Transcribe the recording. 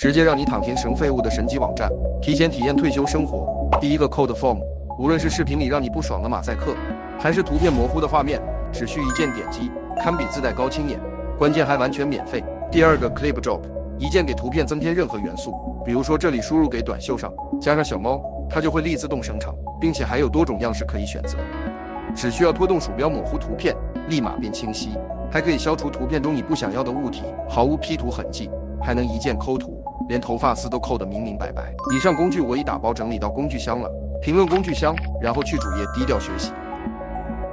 直接让你躺平成废物的神级网站，提前体验退休生活。第一个 Code Form， 无论是视频里让你不爽的马赛克，还是图片模糊的画面，只需一键点击，堪比自带高清眼，关键还完全免费。第二个 Clip Drop， 一键给图片增添任何元素，比如说这里输入给短袖上，加上小猫，它就会立自动生成，并且还有多种样式可以选择。只需要拖动鼠标模糊图片，立马变清晰，还可以消除图片中你不想要的物体，毫无 P 图痕迹，还能一键抠图，连头发丝都抠得明明白白。以上工具我已打包整理到工具箱了，评论工具箱，然后去主页低调学习。